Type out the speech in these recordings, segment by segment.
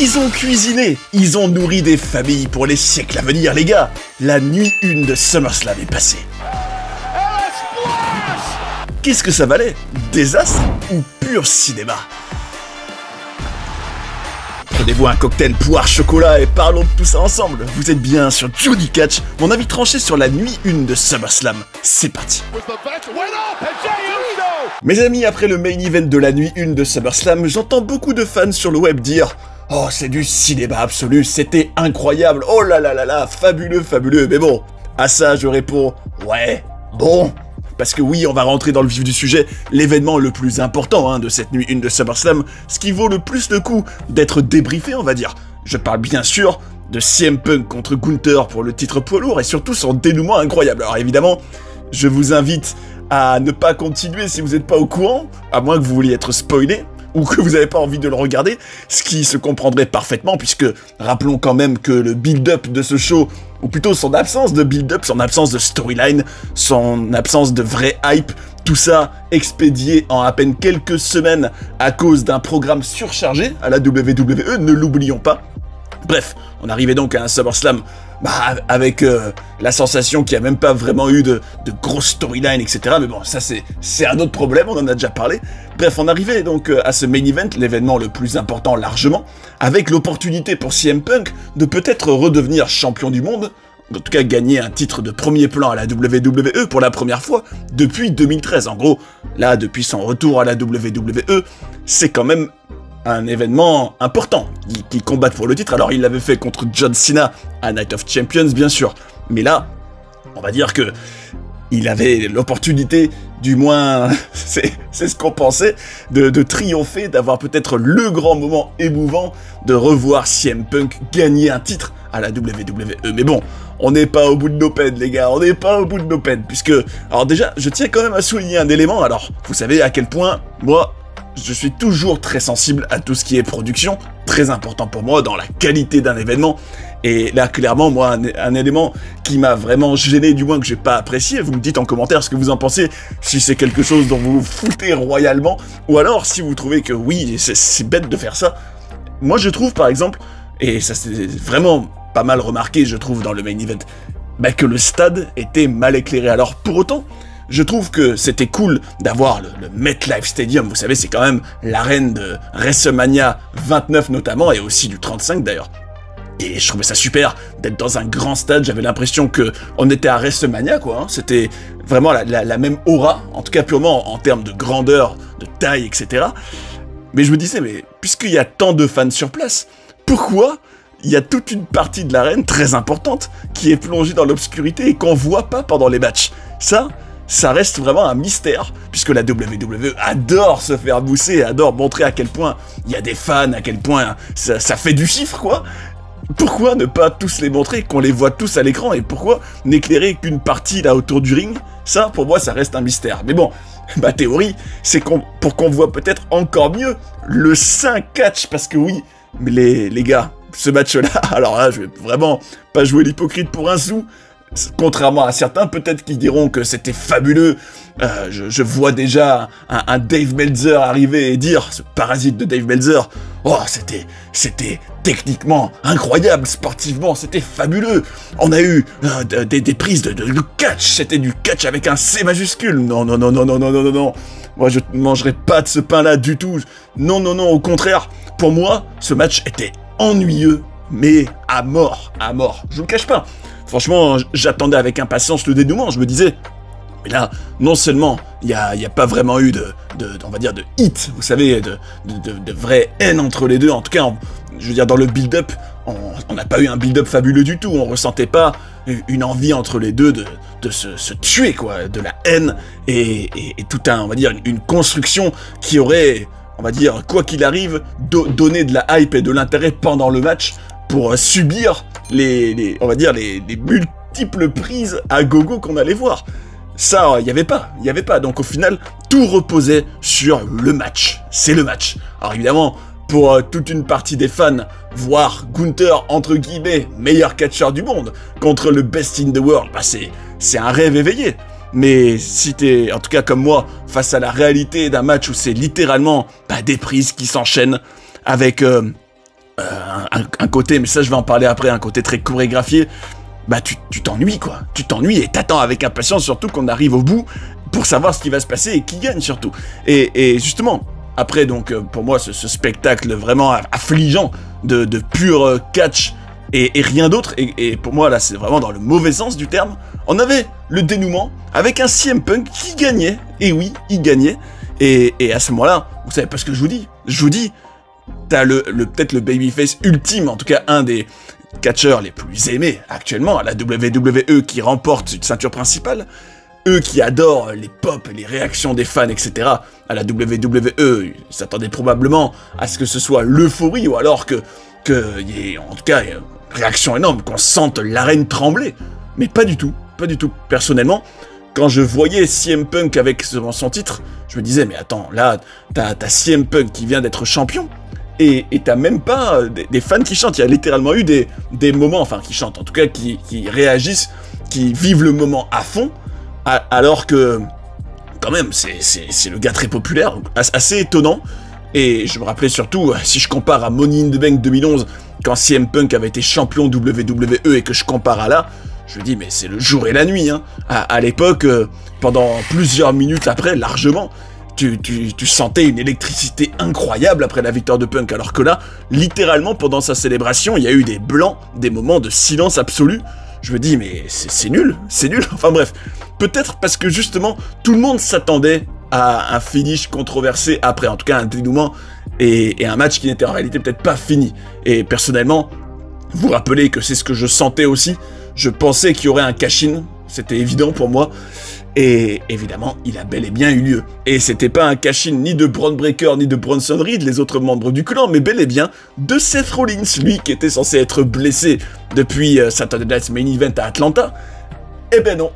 Ils ont cuisiné, ils ont nourri des familles pour les siècles à venir, les gars. La nuit 1 de SummerSlam est passée. Qu'est-ce que ça valait? Désastre ou pur cinéma? Prenez-vous un cocktail poire chocolat et parlons de tout ça ensemble. Vous êtes bien sur Johnny Catch, mon avis tranché sur la nuit 1 de SummerSlam. C'est parti. Mes amis, après le main event de la nuit 1 de SummerSlam, j'entends beaucoup de fans sur le web dire « Oh, c'est du cinéma absolu, c'était incroyable, oh là là là là, fabuleux, fabuleux ». Mais bon, à ça je réponds « Ouais, bon ». Parce que oui, on va rentrer dans le vif du sujet, l'événement le plus important de cette nuit 1 de SummerSlam, ce qui vaut le plus le coup d'être débriefé, on va dire. Je parle bien sûr de CM Punk contre Gunther pour le titre poids lourd et surtout son dénouement incroyable. Alors évidemment, je vous invite à ne pas continuer si vous n'êtes pas au courant, à moins que vous vouliez être spoilé, ou que vous n'avez pas envie de le regarder, ce qui se comprendrait parfaitement, puisque rappelons quand même que le build-up de ce show, ou plutôt son absence de build-up, son absence de storyline, son absence de vrai hype, tout ça expédié en à peine quelques semaines à cause d'un programme surchargé à la WWE, ne l'oublions pas. Bref, on arrivait donc à un SummerSlam avec la sensation qu'il n'y a même pas vraiment eu de grosses storylines, etc. Mais bon, ça c'est un autre problème, on en a déjà parlé. Bref, on arrivait donc à ce main event, l'événement le plus important largement, avec l'opportunité pour CM Punk de peut-être redevenir champion du monde, en tout cas gagner un titre de premier plan à la WWE pour la première fois depuis 2013. En gros, là, depuis son retour à la WWE, c'est quand même un événement important qui combat pour le titre. Alors il l'avait fait contre John Cena à Night of Champions bien sûr, mais là on va dire que il avait l'opportunité, du moins c'est ce qu'on pensait, de triompher, d'avoir peut-être le grand moment émouvant de revoir CM Punk gagner un titre à la WWE. Mais bon, on n'est pas au bout de nos peines les gars, on n'est pas au bout de nos peines, puisque, alors déjà je tiens quand même à souligner un élément. Alors vous savez à quel point moi je suis toujours très sensible à tout ce qui est production, très important pour moi dans la qualité d'un événement. Et là, clairement, moi, un élément qui m'a vraiment gêné, du moins que j'ai pas apprécié, vous me dites en commentaire ce que vous en pensez, si c'est quelque chose dont vous vous foutez royalement, ou alors si vous trouvez que oui, c'est bête de faire ça. Moi, je trouve, par exemple, et ça c'est vraiment pas mal remarqué, je trouve, dans le main event, que le stade était mal éclairé. Alors, pour autant, je trouve que c'était cool d'avoir le MetLife Stadium, vous savez, c'est quand même l'arène de WrestleMania 29 notamment, et aussi du 35 d'ailleurs. Et je trouvais ça super d'être dans un grand stade, j'avais l'impression que on était à WrestleMania quoi, c'était vraiment la même aura, en tout cas purement en termes de grandeur, de taille, etc. Mais je me disais, mais puisqu'il y a tant de fans sur place, pourquoi il y a toute une partie de l'arène très importante qui est plongée dans l'obscurité et qu'on voit pas pendant les matchs? Ça reste vraiment un mystère, puisque la WWE adore se faire mousser, adore montrer à quel point il y a des fans, à quel point ça fait du chiffre, quoi. Pourquoi ne pas tous les montrer, qu'on les voit tous à l'écran, et pourquoi n'éclairer qu'une partie là autour du ring? Ça, pour moi, ça reste un mystère. Mais bon, ma théorie, c'est pour qu'on voit peut-être encore mieux le Saint Catch, parce que oui, mais les gars, ce match-là, alors là, je vais vraiment pas jouer l'hypocrite pour un sou. Contrairement à certains, peut-être qui diront que c'était fabuleux, je vois déjà un Dave Meltzer arriver et dire, ce parasite de Dave Meltzer, oh c'était techniquement incroyable, sportivement c'était fabuleux, on a eu des prises de catch, c'était du catch avec un C majuscule, non, moi je ne mangerai pas de ce pain-là du tout, non, au contraire, pour moi, ce match était ennuyeux, mais à mort, je vous le cache pas. Franchement, j'attendais avec impatience le dénouement, je me disais, mais là, non seulement il n'y a pas vraiment eu on va dire de hit, vous savez, de vraie haine entre les deux, en tout cas, je veux dire, dans le build-up, on n'a pas eu un build-up fabuleux du tout, on ressentait pas une envie entre les deux de se tuer, quoi, de la haine, et tout on va dire, une construction qui aurait, on va dire, quoi qu'il arrive, donné de la hype et de l'intérêt pendant le match, pour subir on va dire les multiples prises à gogo qu'on allait voir. Ça, il y avait pas. Donc au final, tout reposait sur le match. C'est le match. Alors évidemment, pour toute une partie des fans, voir Gunther, entre guillemets, meilleur catcheur du monde, contre le best in the world, c'est un rêve éveillé. Mais si t'es, en tout cas comme moi, face à la réalité d'un match où c'est littéralement des prises qui s'enchaînent avec un côté, mais ça je vais en parler après, un côté très chorégraphié, bah tu t'ennuies quoi, tu t'ennuies et t'attends avec impatience surtout qu'on arrive au bout pour savoir ce qui va se passer et qui gagne surtout. Et justement, après donc pour moi ce spectacle vraiment affligeant de pur catch et rien d'autre, et pour moi là c'est vraiment dans le mauvais sens du terme, on avait le dénouement avec un CM Punk qui gagnait, et oui, il gagnait, et à ce moment-là, vous savez pas ce que je vous dis, t'as peut-être le babyface ultime, en tout cas un des catcheurs les plus aimés actuellement à la WWE qui remporte une ceinture principale, eux qui adorent les pop et les réactions des fans, etc. à la WWE, ils s'attendaient probablement à ce que ce soit l'euphorie, ou alors que y ait, en tout cas, une réaction énorme, qu'on sente l'arène trembler. Mais pas du tout, pas du tout. Personnellement, quand je voyais CM Punk avec son titre, je me disais, mais attends, là, t'as CM Punk qui vient d'être champion, et t'as même pas des fans qui chantent. Il y a littéralement eu des moments, enfin qui chantent, en tout cas qui réagissent, qui vivent le moment à fond, alors que, quand même, c'est le gars très populaire, assez étonnant. Et je me rappelais surtout, si je compare à Money in the Bank 2011, quand CM Punk avait été champion WWE, et que je compare à là, je me dis, mais c'est le jour et la nuit, hein. À l'époque, pendant plusieurs minutes après, largement, tu sentais une électricité incroyable après la victoire de Punk, alors que là, littéralement, pendant sa célébration, il y a eu des blancs, des moments de silence absolu. Je me dis, mais c'est nul, enfin bref. Peut-être parce que justement, tout le monde s'attendait à un finish controversé après, en tout cas un dénouement, et un match qui n'était en réalité peut-être pas fini. Et personnellement, vous rappelez que c'est ce que je sentais aussi, je pensais qu'il y aurait un cash-in, c'était évident pour moi, et évidemment, il a bel et bien eu lieu. Et c'était pas un cash-in ni de Bron Breakker ni de Bronson Reed, les autres membres du clan, mais bel et bien de Seth Rollins, lui qui était censé être blessé depuis Saturday Night's Main Event à Atlanta. Eh ben non,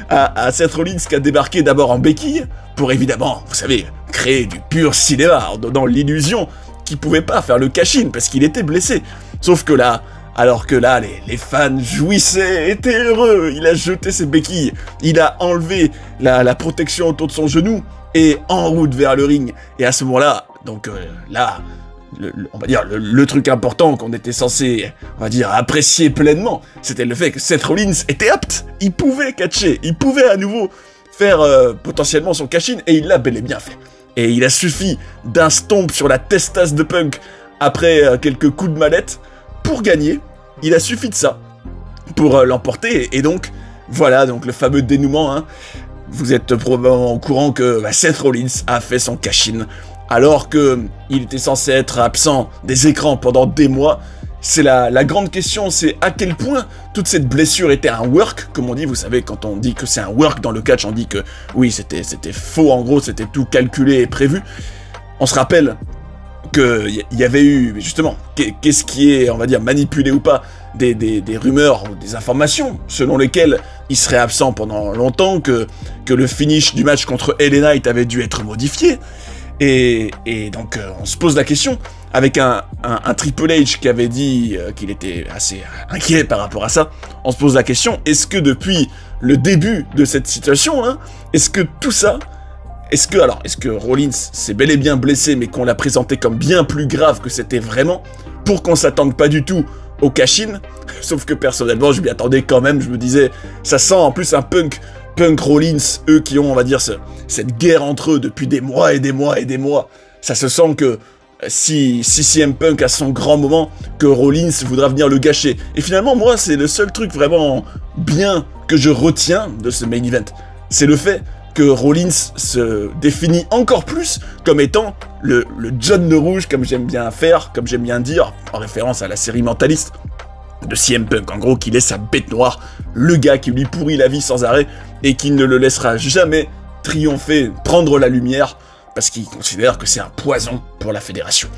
à Seth Rollins qui a débarqué d'abord en béquille, pour évidemment, vous savez, créer du pur cinéma, en donnant l'illusion qu'il pouvait pas faire le cash-in parce qu'il était blessé. Sauf que là, alors que là, les fans jouissaient, étaient heureux, il a jeté ses béquilles, il a enlevé la protection autour de son genou, et en route vers le ring. Et à ce moment-là, donc là, on va dire, le truc important qu'on était censé, on va dire, apprécier pleinement, c'était le fait que Seth Rollins était apte, il pouvait catcher, il pouvait à nouveau faire potentiellement son cash-in, et il l'a bel et bien fait. Et il a suffi d'un stomp sur la testasse de Punk après quelques coups de mallette pour gagner. Il a suffi de ça pour l'emporter, et donc, voilà, donc le fameux dénouement, hein. Vous êtes probablement au courant que Seth Rollins a fait son cash-in, alors que il était censé être absent des écrans pendant des mois. C'est la grande question, c'est à quel point toute cette blessure était un work, comme on dit, vous savez, quand on dit que c'est un work dans le catch, on dit que, oui, c'était faux, en gros, c'était tout calculé et prévu. On se rappelle qu'il y avait eu, justement, qu'est-ce qui est, on va dire, manipulé ou pas, des rumeurs ou des informations selon lesquelles il serait absent pendant longtemps, que le finish du match contre LA Knight avait dû être modifié, et donc on se pose la question, avec un Triple H qui avait dit qu'il était assez inquiet par rapport à ça, on se pose la question, est-ce que depuis le début de cette situation, hein, est-ce que tout ça, est-ce que Rollins s'est bel et bien blessé, mais qu'on l'a présenté comme bien plus grave que c'était vraiment, pour qu'on s'attende pas du tout au cash-in? Sauf que personnellement, je m'y attendais quand même, je me disais, ça sent en plus un Punk Rollins, eux qui ont, on va dire, cette guerre entre eux depuis des mois et des mois et des mois. Ça se sent que si CM Punk a son grand moment, que Rollins voudra venir le gâcher. Et finalement, moi, c'est le seul truc vraiment bien que je retiens de ce main event. C'est le fait que Rollins se définit encore plus comme étant le John le Rouge, comme j'aime bien faire, comme j'aime bien dire, en référence à la série Mentaliste de CM Punk, en gros, qu'il est sa bête noire, le gars qui lui pourrit la vie sans arrêt, et qui ne le laissera jamais triompher, prendre la lumière, parce qu'il considère que c'est un poison pour la fédération.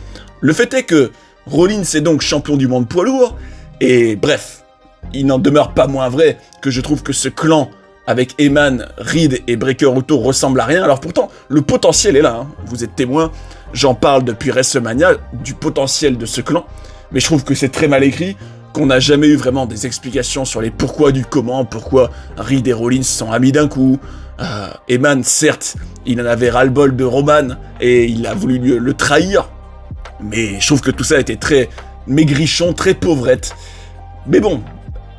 Le fait est que Rollins est donc champion du monde poids lourd, et bref, il n'en demeure pas moins vrai que je trouve que ce clan avec Heyman, Reed et Breakker autour ressemble à rien. Alors pourtant, le potentiel est là, hein. Vous êtes témoins, j'en parle depuis WrestleMania, du potentiel de ce clan, mais je trouve que c'est très mal écrit, qu'on n'a jamais eu vraiment des explications sur les pourquoi du comment, pourquoi Reed et Rollins sont amis d'un coup. Heyman, certes, il en avait ras-le-bol de Roman, et il a voulu le trahir, mais je trouve que tout ça était très maigrichon, très pauvrette. Mais bon,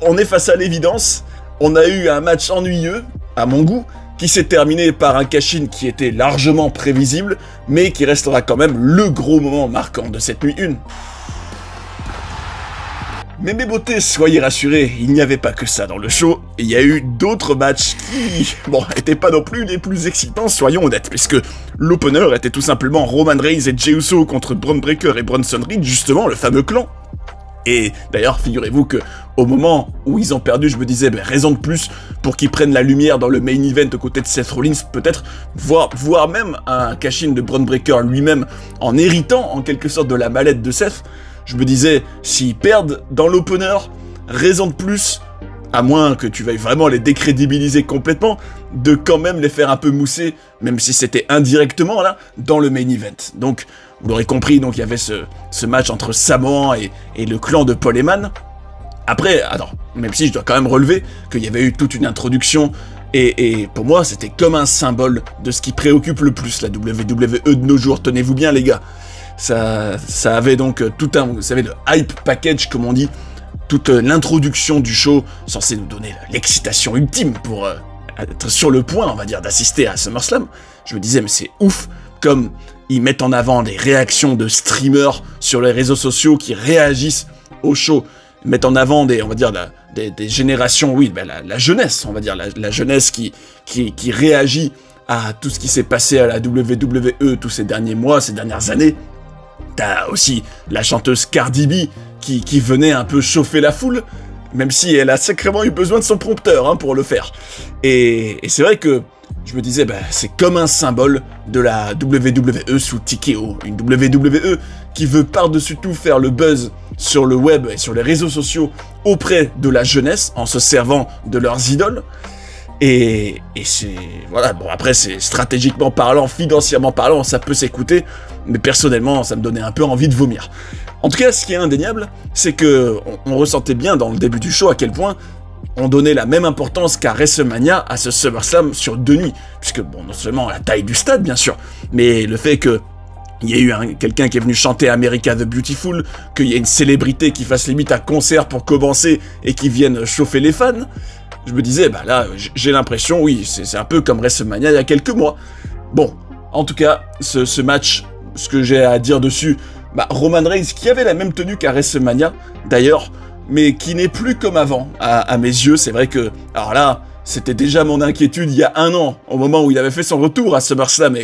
on est face à l'évidence, on a eu un match ennuyeux, à mon goût, qui s'est terminé par un cash-in qui était largement prévisible, mais qui restera quand même le gros moment marquant de cette nuit 1. Mais mes beautés, soyez rassurés, il n'y avait pas que ça dans le show, il y a eu d'autres matchs qui, bon, étaient pas non plus les plus excitants, soyons honnêtes, puisque l'opener était tout simplement Roman Reigns et Jey Uso contre Bron Breakker et Bronson Reed, justement, le fameux clan. Et d'ailleurs, figurez-vous que au moment où ils ont perdu, je me disais, ben, raison de plus pour qu'ils prennent la lumière dans le main event aux côtés de Seth Rollins, peut-être, voire même un cash-in de Bron Breakker lui-même, en héritant en quelque sorte de la mallette de Seth. Je me disais, s'ils perdent dans l'opener, raison de plus, à moins que tu veuilles vraiment les décrédibiliser complètement, de quand même les faire un peu mousser, même si c'était indirectement là, dans le main event. Donc, vous l'aurez compris, donc il y avait ce match entre Samoan et le clan de Paul Heyman. Après, alors, même si je dois quand même relever qu'il y avait eu toute une introduction, et pour moi, c'était comme un symbole de ce qui préoccupe le plus la WWE de nos jours, tenez-vous bien les gars. Ça avait donc tout un, vous savez, le hype package, comme on dit, toute l'introduction du show, censé nous donner l'excitation ultime pour être sur le point, on va dire, d'assister à SummerSlam. Je me disais, mais c'est ouf, comme ils mettent en avant des réactions de streamers sur les réseaux sociaux qui réagissent au show, ils mettent en avant des, on va dire, des générations, oui, ben la jeunesse, on va dire, la jeunesse qui réagit à tout ce qui s'est passé à la WWE tous ces derniers mois, ces dernières années. T'as aussi la chanteuse Cardi B qui venait un peu chauffer la foule, même si elle a sacrément eu besoin de son prompteur hein, pour le faire. Et c'est vrai que je me disais, bah, c'est comme un symbole de la WWE sous TKO, une WWE qui veut par-dessus tout faire le buzz sur le web et sur les réseaux sociaux auprès de la jeunesse en se servant de leurs idoles. Et c'est... Voilà, bon après c'est stratégiquement parlant, financièrement parlant, ça peut s'écouter, mais personnellement ça me donnait un peu envie de vomir. En tout cas, ce qui est indéniable, c'est que on ressentait bien dans le début du show à quel point on donnait la même importance qu'à WrestleMania à ce SummerSlam sur 2 nuits, puisque bon, non seulement la taille du stade bien sûr, mais le fait que il y a eu quelqu'un qui est venu chanter America the Beautiful, qu'il y ait une célébrité qui fasse limite un concert pour commencer et qui vienne chauffer les fans. Je me disais, bah là, j'ai l'impression, oui, c'est un peu comme WrestleMania il y a quelques mois. Bon, en tout cas, ce match, ce que j'ai à dire dessus, bah, Roman Reigns, qui avait la même tenue qu'à WrestleMania, d'ailleurs, mais qui n'est plus comme avant, à mes yeux. C'est vrai que, alors là, c'était déjà mon inquiétude il y a 1 an, au moment où il avait fait son retour à SummerSlam,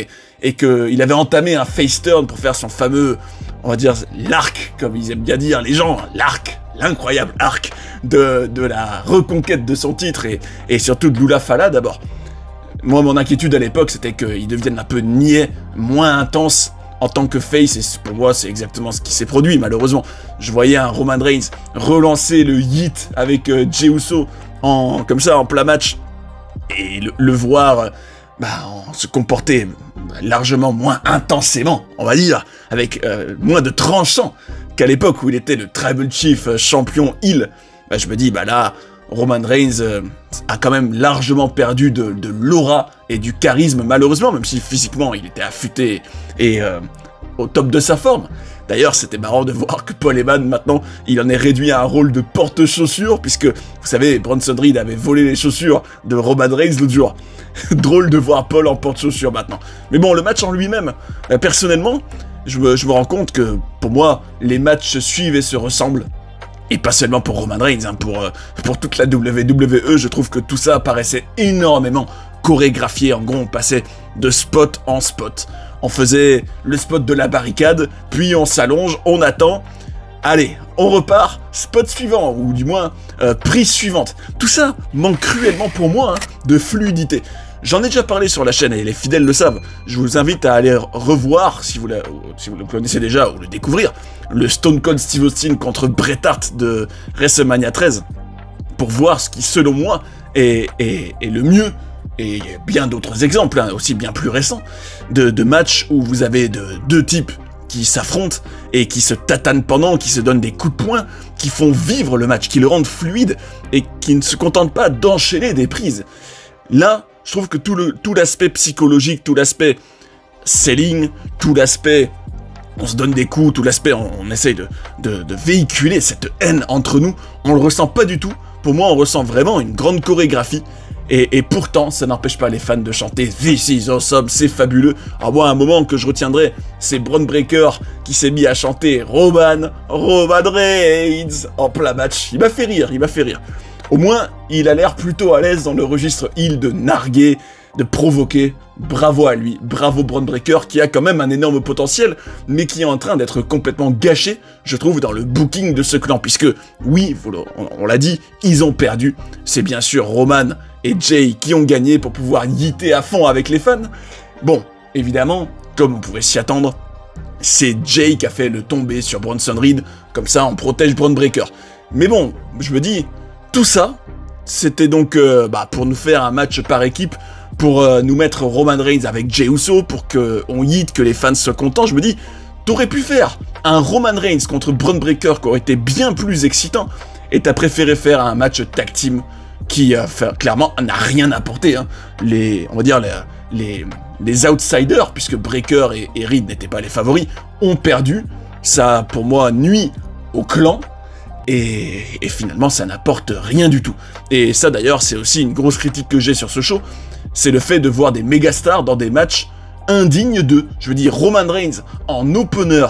et qu'il avait entamé un face turn pour faire son fameux, on va dire, l'arc, comme ils aiment bien dire les gens, l'arc, l'incroyable arc de la reconquête de son titre, et surtout de Lula Fala d'abord. Moi, mon inquiétude à l'époque, c'était qu'il devienne un peu niais, moins intense en tant que face, et pour moi, c'est exactement ce qui s'est produit, malheureusement. Je voyais un Roman Reigns relancer le hit avec Jey Uso, comme ça, en plein match, et le voir se comporter largement moins intensément, on va dire, avec moins de tranchant qu'à l'époque où il était le Tribal Chief champion heel. Bah, je me dis, bah là, Roman Reigns a quand même largement perdu de l'aura et du charisme, malheureusement, même si physiquement il était affûté et au top de sa forme. D'ailleurs, c'était marrant de voir que Paul Heyman, maintenant, il en est réduit à un rôle de porte-chaussures, puisque, vous savez, Bronson Reed avait volé les chaussures de Roman Reigns l'autre jour. Drôle de voir Paul en porte-chaussures maintenant. Mais bon, le match en lui-même, personnellement, je me rends compte que, pour moi, les matchs se suivent et se ressemblent. Et pas seulement pour Roman Reigns, hein, pour toute la WWE, je trouve que tout ça paraissait énormément chorégraphié. En gros, on passait de spot en spot. On faisait le spot de la barricade, puis on s'allonge, on attend. Allez, on repart, spot suivant, ou du moins, prise suivante. Tout ça manque cruellement pour moi hein, de fluidité. J'en ai déjà parlé sur la chaîne et les fidèles le savent. Je vous invite à aller revoir, si vous le connaissez déjà ou le découvrir, le Stone Cold Steve Austin contre Bret Hart de WrestleMania 13, pour voir ce qui, selon moi, est le mieux. Et il y a bien d'autres exemples, hein, aussi bien plus récents, de matchs où vous avez deux types qui s'affrontent et qui se tatanent pendant, qui se donnent des coups de poing, qui font vivre le match, qui le rendent fluide et qui ne se contentent pas d'enchaîner des prises. Là, je trouve que tout l'aspect psychologique, tout l'aspect selling, tout l'aspect on se donne des coups, tout l'aspect, on essaye de véhiculer cette haine entre nous, on le ressent pas du tout. Pour moi, on ressent vraiment une grande chorégraphie. Et pourtant, ça n'empêche pas les fans de chanter « This is awesome », c'est fabuleux. Alors moi, un moment que je retiendrai, c'est Bron Breakker qui s'est mis à chanter Roman Reigns en plein match. Il m'a fait rire, il m'a fait rire. Au moins, il a l'air plutôt à l'aise dans le registre heel de narguer, de provoquer. Bravo à lui, bravo Bron Breakker qui a quand même un énorme potentiel, mais qui est en train d'être complètement gâché, je trouve, dans le booking de ce clan, puisque, oui, on l'a dit, ils ont perdu. C'est bien sûr Roman et Jay qui ont gagné pour pouvoir yeeter à fond avec les fans. Bon, évidemment, comme on pouvait s'y attendre, c'est Jay qui a fait le tomber sur Bronson Reed, comme ça on protège Bron Breakker. Mais bon, je me dis, tout ça, c'était donc pour nous faire un match par équipe, pour nous mettre Roman Reigns avec Jey Uso, pour qu'on yeet, que les fans soient contents. Je me dis, t'aurais pu faire un Roman Reigns contre Bron Breakker qui aurait été bien plus excitant, et t'as préféré faire un match tag team qui, clairement, n'a rien apporté. Hein. On va dire, les outsiders, puisque Breakker et Reed n'étaient pas les favoris, ont perdu. Ça, pour moi, nuit au clan. Et finalement, ça n'apporte rien du tout. Et ça, d'ailleurs, c'est aussi une grosse critique que j'ai sur ce show. C'est le fait de voir des mégastars dans des matchs indignes d'eux. Je veux dire, Roman Reigns en opener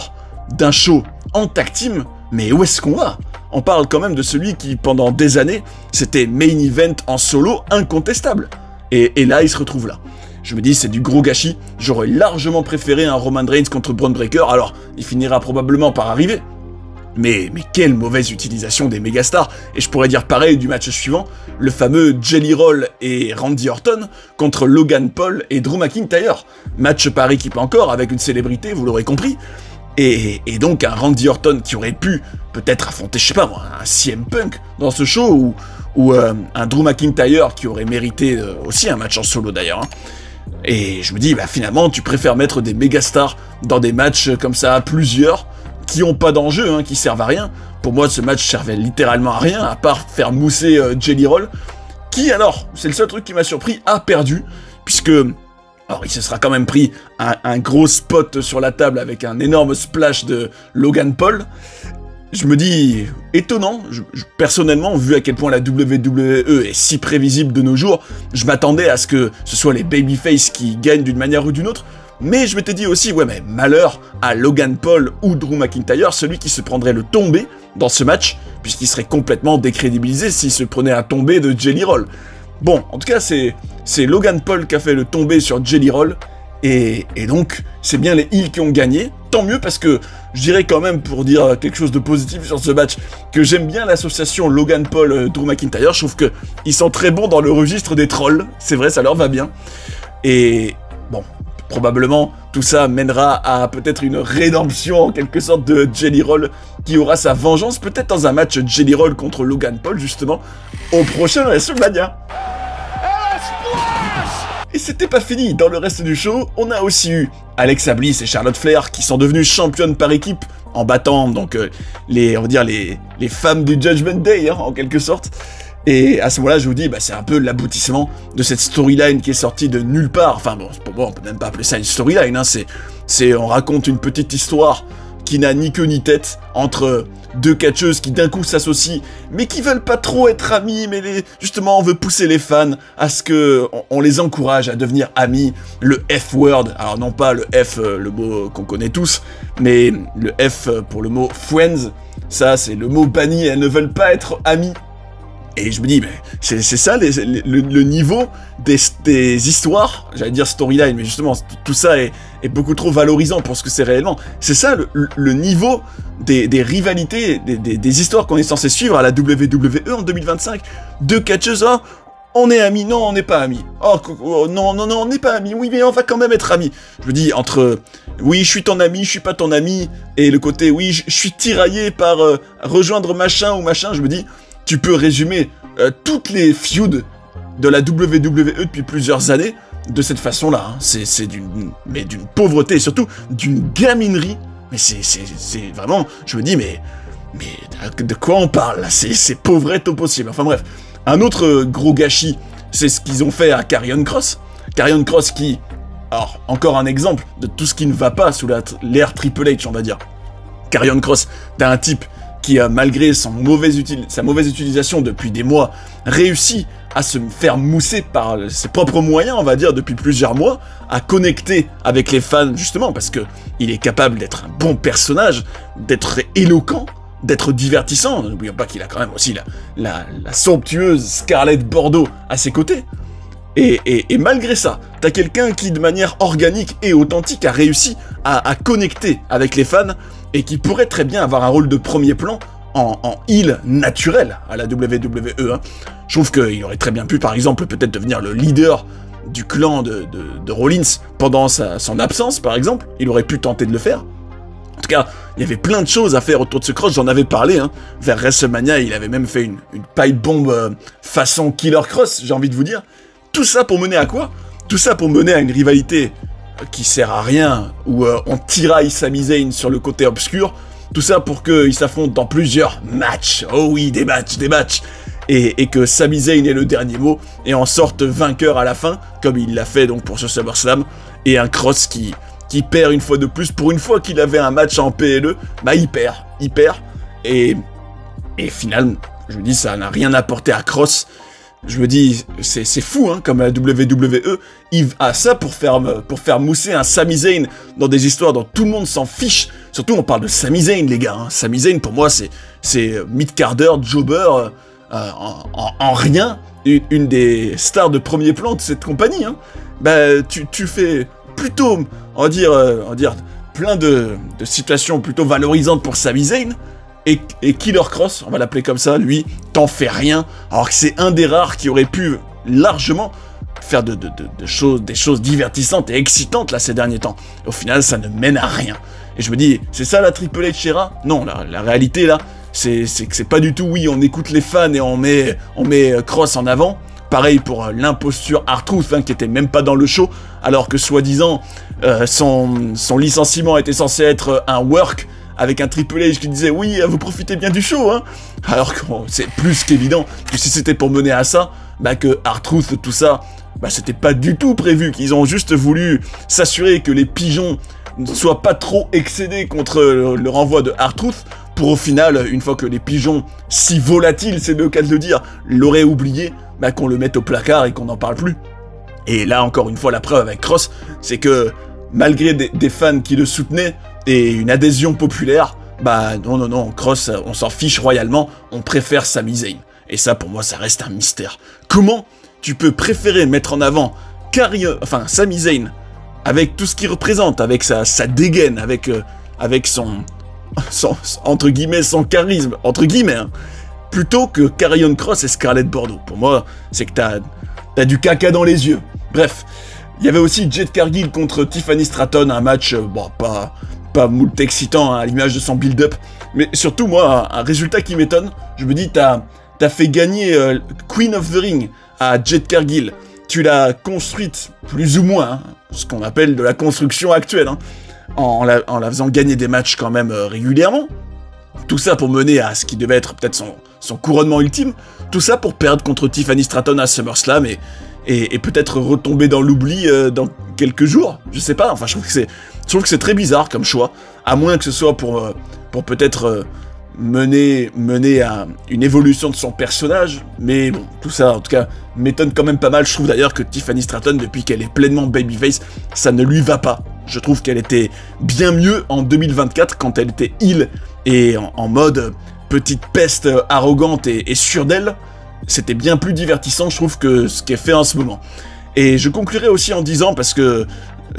d'un show en tag team, mais où est-ce qu'on va? On parle quand même de celui qui, pendant des années, c'était main event en solo incontestable. Et là, il se retrouve là. Je me dis, c'est du gros gâchis. J'aurais largement préféré un Roman Reigns contre Bron Breakker. Alors, il finira probablement par arriver. Mais quelle mauvaise utilisation des mégastars. Et je pourrais dire pareil du match suivant, le fameux Jelly Roll et Randy Orton contre Logan Paul et Drew McIntyre. Match par équipe encore, avec une célébrité, vous l'aurez compris. Et donc un Randy Orton qui aurait pu peut-être affronter, je sais pas moi, un CM Punk dans ce show, ou un Drew McIntyre qui aurait mérité aussi un match en solo d'ailleurs. Hein. Et je me dis, finalement, tu préfères mettre des mégastars dans des matchs comme ça, plusieurs, qui ont pas d'enjeu, hein, qui servent à rien. Pour moi, ce match servait littéralement à rien, à part faire mousser Jelly Roll, qui alors, c'est le seul truc qui m'a surpris, a perdu, puisque... Alors, il se sera quand même pris un gros spot sur la table avec un énorme splash de Logan Paul. Je me dis, étonnant, personnellement, vu à quel point la WWE est si prévisible de nos jours, je m'attendais à ce que ce soit les babyface qui gagnent d'une manière ou d'une autre, mais je m'étais dit aussi, ouais mais malheur à Logan Paul ou Drew McIntyre, celui qui se prendrait le tombé dans ce match, puisqu'il serait complètement décrédibilisé s'il se prenait un tombé de Jelly Roll. Bon, en tout cas, c'est Logan Paul qui a fait le tombé sur Jelly Roll, et donc, c'est bien les heels qui ont gagné, tant mieux parce que, je dirais quand même, pour dire quelque chose de positif sur ce match, que j'aime bien l'association Logan Paul-Drew McIntyre, je trouve qu'ils sont très bons dans le registre des trolls, c'est vrai, ça leur va bien, et bon, probablement, tout ça mènera à peut-être une rédemption, en quelque sorte, de Jelly Roll, qui aura sa vengeance, peut-être dans un match Jelly Roll contre Logan Paul, justement, au prochain WrestleMania. Et c'était pas fini, dans le reste du show, on a aussi eu Alexa Bliss et Charlotte Flair qui sont devenues championnes par équipe en battant donc on va dire les femmes du Judgment Day, hein, en quelque sorte. Et à ce moment-là, je vous dis, c'est un peu l'aboutissement de cette storyline qui est sortie de nulle part. Enfin bon, pour moi, on peut même pas appeler ça une storyline, hein, on raconte une petite histoire qui n'a ni queue ni tête entre deux catcheuses qui d'un coup s'associent, mais qui veulent pas trop être amis, mais justement on veut pousser les fans à ce que on les encourage à devenir amis. Le F-word, alors non pas le F, le mot qu'on connaît tous, mais le F pour le mot friends, ça c'est le mot banni, elles ne veulent pas être amies. Et je me dis, mais c'est ça le niveau des histoires, j'allais dire storyline, mais justement, tout ça est beaucoup trop valorisant pour ce que c'est réellement. C'est ça le niveau des rivalités, des histoires qu'on est censé suivre à la WWE en 2025. Deux catcheuses, hein, on est amis, non, on n'est pas amis. Oh, non, on n'est pas amis, oui, mais on va quand même être amis. Je me dis, entre, oui, je suis ton ami, je suis pas ton ami, et le côté, oui, je suis tiraillé par rejoindre machin ou machin, je me dis... Tu peux résumer toutes les feuds de la WWE depuis plusieurs années de cette façon-là. Hein. C'est d'une pauvreté et surtout d'une gaminerie. Mais c'est vraiment... Je me dis, mais de quoi on parle là? C'est pauvrette au possible. Enfin bref. Un autre gros gâchis, c'est ce qu'ils ont fait à Karrion Kross. Karrion Kross qui alors, encore un exemple de tout ce qui ne va pas sous l'ère Triple H, on va dire. Karrion Kross, t'as un type qui, malgré sa mauvaise utilisation depuis des mois, réussit à se faire mousser par ses propres moyens, on va dire, depuis plusieurs mois, à connecter avec les fans, justement, parce que il est capable d'être un bon personnage, d'être éloquent, d'être divertissant. N'oublions pas qu'il a quand même aussi la somptueuse Scarlett Bordeaux à ses côtés. Et malgré ça, t'as quelqu'un qui, de manière organique et authentique, a réussi à connecter avec les fans et qui pourrait très bien avoir un rôle de premier plan en heel naturel à la WWE. Hein. Je trouve qu'il aurait très bien pu, par exemple, peut-être devenir le leader du clan de Rollins pendant son absence, par exemple. Il aurait pu tenter de le faire. En tout cas, il y avait plein de choses à faire autour de ce Kross, j'en avais parlé, hein. Vers WrestleMania, il avait même fait une pipe bomb façon Killer Kross, j'ai envie de vous dire. Tout ça pour mener à quoi? Tout ça pour mener à une rivalité qui sert à rien, où on tiraille Sami Zayn sur le côté obscur. Tout ça pour qu'ils s'affrontent dans plusieurs matchs. Oh oui, des matchs. Et que Sami Zayn ait le dernier mot et en sorte vainqueur à la fin, comme il l'a fait donc pour ce SummerSlam. Et un Kross qui perd une fois de plus. Pour une fois qu'il avait un match en PLE, bah il perd. Et finalement, je me dis, ça n'a rien apporté à Kross. Je me dis, c'est fou, hein, comme la WWE, il a ça pour faire mousser un Sami Zayn dans des histoires dont tout le monde s'en fiche. Surtout, on parle de Sami Zayn, les gars. Hein. Sami Zayn, pour moi, c'est mid-carder, jobber, en rien, une des stars de premier plan de cette compagnie. Hein. Bah, tu fais plutôt, on va dire, plein de situations plutôt valorisantes pour Sami Zayn. Et Killer Kross, on va l'appeler comme ça, lui, t'en fait rien, alors que c'est un des rares qui aurait pu largement faire des choses divertissantes et excitantes là ces derniers temps. Et au final, ça ne mène à rien. Et je me dis, c'est ça la Triple H era? Non, la réalité là, c'est que c'est pas du tout, oui, on écoute les fans et on met Kross en avant. Pareil pour l'imposture R-Truth, hein, qui était même pas dans le show, alors que soi-disant, son licenciement était censé être un work, avec un Triple H qui disait « Oui, vous profitez bien du show, hein !» Alors que c'est plus qu'évident que si c'était pour mener à ça, bah que R-Truth, tout ça, bah c'était pas du tout prévu, qu'ils ont juste voulu s'assurer que les pigeons ne soient pas trop excédés contre le renvoi de R-Truth, pour au final, une fois que les pigeons, si volatiles, c'est le cas de le dire, l'auraient oublié, bah qu'on le mette au placard et qu'on n'en parle plus. Et là, encore une fois, la preuve avec Kross, c'est que malgré des fans qui le soutenaient, et une adhésion populaire, bah non, Kross, on s'en fiche royalement, on préfère Sami Zayn. Et ça, pour moi, ça reste un mystère. Comment tu peux préférer mettre en avant Sami Zayn, avec tout ce qu'il représente, avec sa dégaine, avec son entre guillemets, son charisme, entre guillemets, hein, plutôt que Karrion Kross et Scarlett Bordeaux. Pour moi, c'est que t'as du caca dans les yeux. Bref, il y avait aussi Jade Cargill contre Tiffany Stratton, un match, bon, pas moult excitant, hein, à l'image de son build-up, mais surtout, moi, un résultat qui m'étonne, je me dis, t'as fait gagner Queen of the Ring à Jade Cargill, tu l'as construite, plus ou moins, hein, ce qu'on appelle de la construction actuelle, hein, en la faisant gagner des matchs quand même régulièrement, tout ça pour mener à ce qui devait être peut-être son couronnement ultime, tout ça pour perdre contre Tiffany Stratton à SummerSlam, et peut-être retomber dans l'oubli dans quelques jours, je sais pas, enfin je trouve que c'est très bizarre comme choix, à moins que ce soit pour peut-être mener à une évolution de son personnage, mais bon, tout ça en tout cas m'étonne quand même pas mal. Je trouve d'ailleurs que Tiffany Stratton, depuis qu'elle est pleinement babyface, ça ne lui va pas. Je trouve qu'elle était bien mieux en 2024 quand elle était heel et en mode petite peste arrogante et sûre d'elle. C'était bien plus divertissant, je trouve, que ce qui est fait en ce moment. Et je conclurai aussi en disant, parce que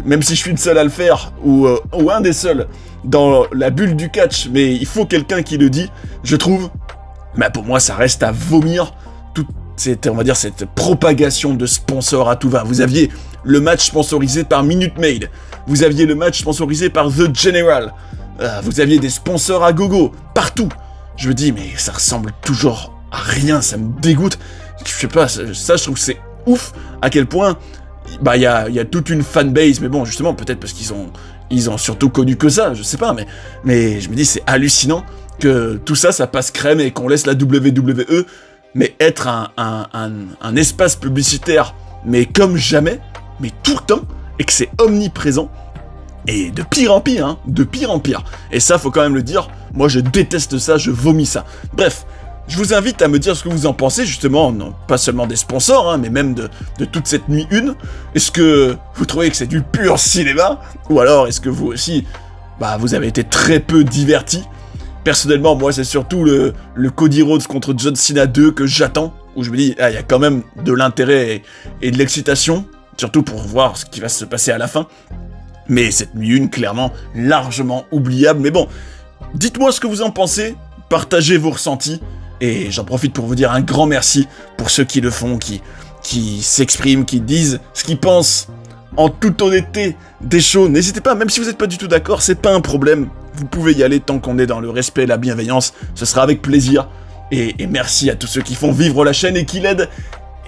même si je suis le seul à le faire, ou un des seuls dans la bulle du catch, mais il faut quelqu'un qui le dit, je trouve, bah pour moi ça reste à vomir toute on va dire, cette propagation de sponsors à tout va. Vous aviez le match sponsorisé par Minute Maid, vous aviez le match sponsorisé par The General, vous aviez des sponsors à gogo, partout. Je me dis, mais ça ressemble toujours à rien, ça me dégoûte. Je sais pas, ça je trouve que c'est ouf à quel point bah il y a toute une fanbase, mais bon, justement, peut-être parce qu'ils ont surtout connu que ça, je sais pas, mais je me dis, c'est hallucinant que tout ça, ça passe crème et qu'on laisse la WWE, mais être un espace publicitaire, mais comme jamais, mais tout le temps, et que c'est omniprésent. Et de pire en pire, hein, de pire en pire. Et ça, faut quand même le dire, moi je déteste ça, je vomis ça. Bref, je vous invite à me dire ce que vous en pensez, justement, non, pas seulement des sponsors, hein, mais même de toute cette nuit 1. Est-ce que vous trouvez que c'est du pur cinéma? Ou alors, est-ce que vous aussi, bah, vous avez été très peu divertis? Personnellement, moi, c'est surtout le Cody Rhodes contre John Cena 2 que j'attends, où je me dis, ah, il y a quand même de l'intérêt et de l'excitation, surtout pour voir ce qui va se passer à la fin. Mais cette nuit 1, clairement, largement oubliable. Mais bon, dites-moi ce que vous en pensez, partagez vos ressentis, et j'en profite pour vous dire un grand merci pour ceux qui le font, qui s'expriment, qui disent ce qu'ils pensent en toute honnêteté des shows. N'hésitez pas, même si vous n'êtes pas du tout d'accord, c'est pas un problème. Vous pouvez y aller tant qu'on est dans le respect et la bienveillance, ce sera avec plaisir. Et merci à tous ceux qui font vivre la chaîne et qui l'aident.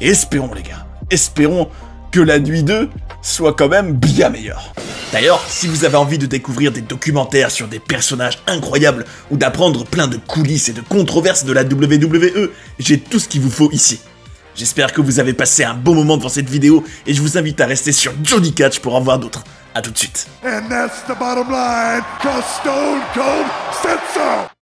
Et espérons les gars, espérons que la nuit 2 soit quand même bien meilleure. D'ailleurs, si vous avez envie de découvrir des documentaires sur des personnages incroyables ou d'apprendre plein de coulisses et de controverses de la WWE, j'ai tout ce qu'il vous faut ici. J'espère que vous avez passé un bon moment devant cette vidéo et je vous invite à rester sur Johnny Catch pour en voir d'autres. A tout de suite. And that's the bottom line, 'cause Stone Cold said so.